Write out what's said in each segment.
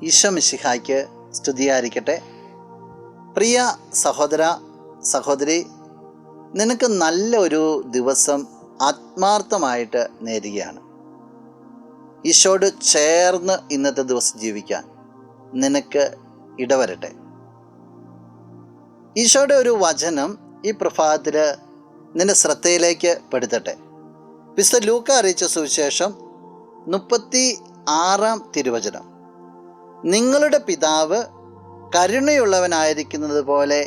ഈശോ മിശിഹായ്ക്ക് സ്തുതിയായിരിക്കട്ടെ. പ്രിയ സഹോദര സഹോദരി, നിനക്ക് നല്ല ഒരു ദിവസം ആത്മാർത്ഥമായിട്ട് നേരുകയാണ്. ഈശോയോട് ചേർന്ന് ഇന്നത്തെ ദിവസം ജീവിക്കാൻ നിനക്ക് ഇടവരട്ടെ. ഈശോയുടെ ഒരു വചനം ഈ പ്രഭാതത്തിൽ നിന്റെ ശ്രദ്ധയിലേക്ക് പെടുത്തട്ടെ. വിശുദ്ധ ലൂക്ക അറിയിച്ച സുവിശേഷം 36 തിരുവചനം: നിങ്ങളുടെ പിതാവ് കരുണയുള്ളവനായിരിക്കുന്നത് പോലെ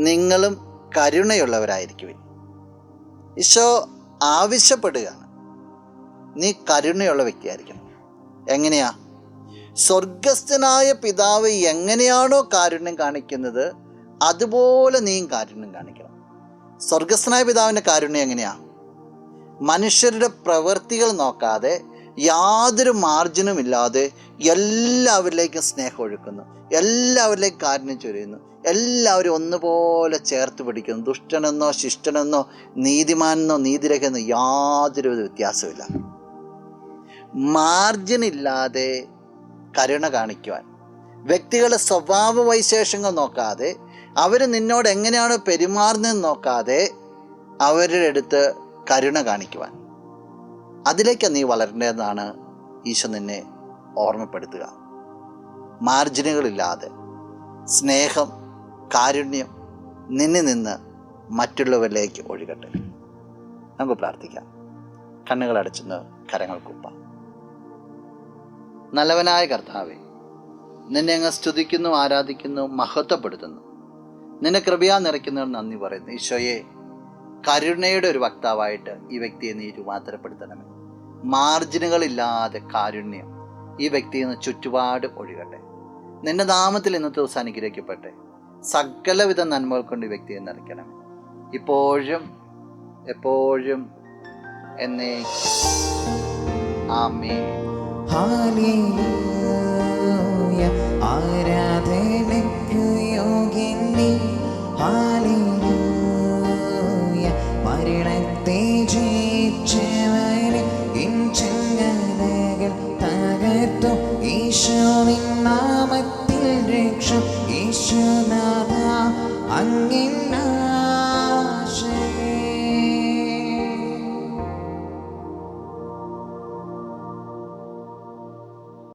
നിങ്ങളും കരുണയുള്ളവരായിരിക്കുവിൻ. ഈശോ ആവശ്യപ്പെടുകയാണ്, നീ കരുണയുള്ള വ്യക്തിയായിരിക്കണം. എങ്ങനെയാ? സ്വർഗസ്ഥനായ പിതാവ് എങ്ങനെയാണോ കാരുണ്യം കാണിക്കുന്നത് അതുപോലെ നീയും കാരുണ്യം കാണിക്കണം. സ്വർഗസ്ഥനായ പിതാവിൻ്റെ കാരുണ്യം എങ്ങനെയാ? മനുഷ്യരുടെ പ്രവൃത്തികൾ നോക്കാതെ, യാതൊരു മാർജിനും ഇല്ലാതെ എല്ലാവരിലേക്കും സ്നേഹം ഒഴുക്കുന്നു, എല്ലാവരിലേക്കും കാരുണ്യം ചൊരിയുന്നു, എല്ലാവരും ഒന്നുപോലെ ചേർത്ത് പിടിക്കുന്നു. ദുഷ്ടനെന്നോ ശിഷ്ടനെന്നോ നീതിമാനെന്നോ നീതിരഹിതനെന്നോ യാതൊരു വ്യത്യാസമില്ല. മാർജിനില്ലാതെ കരുണ കാണിക്കുവാൻ, വ്യക്തികളുടെ സ്വഭാവ വൈശേഷങ്ങൾ നോക്കാതെ, അവർ നിന്നോട് എങ്ങനെയാണോ പെരുമാറുന്നതെന്ന് നോക്കാതെ അവരുടെ അടുത്ത് കരുണ കാണിക്കുവാൻ, അതിലേക്ക് നീ വളരേണ്ടതെന്നാണ് ഈശോ നിന്നെ ഓർമ്മപ്പെടുത്തുക. മാർജിനുകളില്ലാതെ സ്നേഹം, കാരുണ്യം നിന്നിൽ നിന്ന് മറ്റുള്ളവരിലേക്ക് ഒഴുകട്ടെ. നമുക്ക് പ്രാർത്ഥിക്കാം. കണ്ണുകളടച്ചെന്ന് കരങ്ങൾ കൂപ്പാം. നല്ലവനായ കർത്താവേ, നിന്നെ അങ്ങ് സ്തുതിക്കുന്നു, ആരാധിക്കുന്നു, മഹത്വപ്പെടുത്തുന്നു. നിന്നെ കൃപയാ നിറയ്ക്കുന്നവർ നന്ദി പറയുന്നു. ഈശോയെ, കരുണയുടെ ഒരു വക്താവായിട്ട് ഈ വ്യക്തിയെ നീ രൂപാന്തരപ്പെടുത്തണമേ. മാർജിനുകളില്ലാതെ കാരുണ്യം ഈ വ്യക്തിയിൽ നിന്ന് ചുറ്റുപാട് ഒഴുകട്ടെ. നിന്റെ നാമത്തിൽ ഇന്നത്തെ ദിവസം അനുഗ്രഹിക്കട്ടെ. സകലവിധ നന്മകൾ കൊണ്ട് ഈ വ്യക്തിയെ നിറയ്ക്കണമേ, ഇപ്പോഴും എപ്പോഴും എന്നേക്കും. ആമേൻ. ഹല്ലേലൂയ. ആരാധനയ്ക്കു യോഗ്യൻ നീ. ഹല്ലേലൂയ. മരണത്തെ ജയിച്ചവനെ ചെങ്കടലുകൾ തകർത്തു. ഈശോവിൻ നാമത്തിൽ രക്ഷ. യേശുനാഥ അങ്ങേ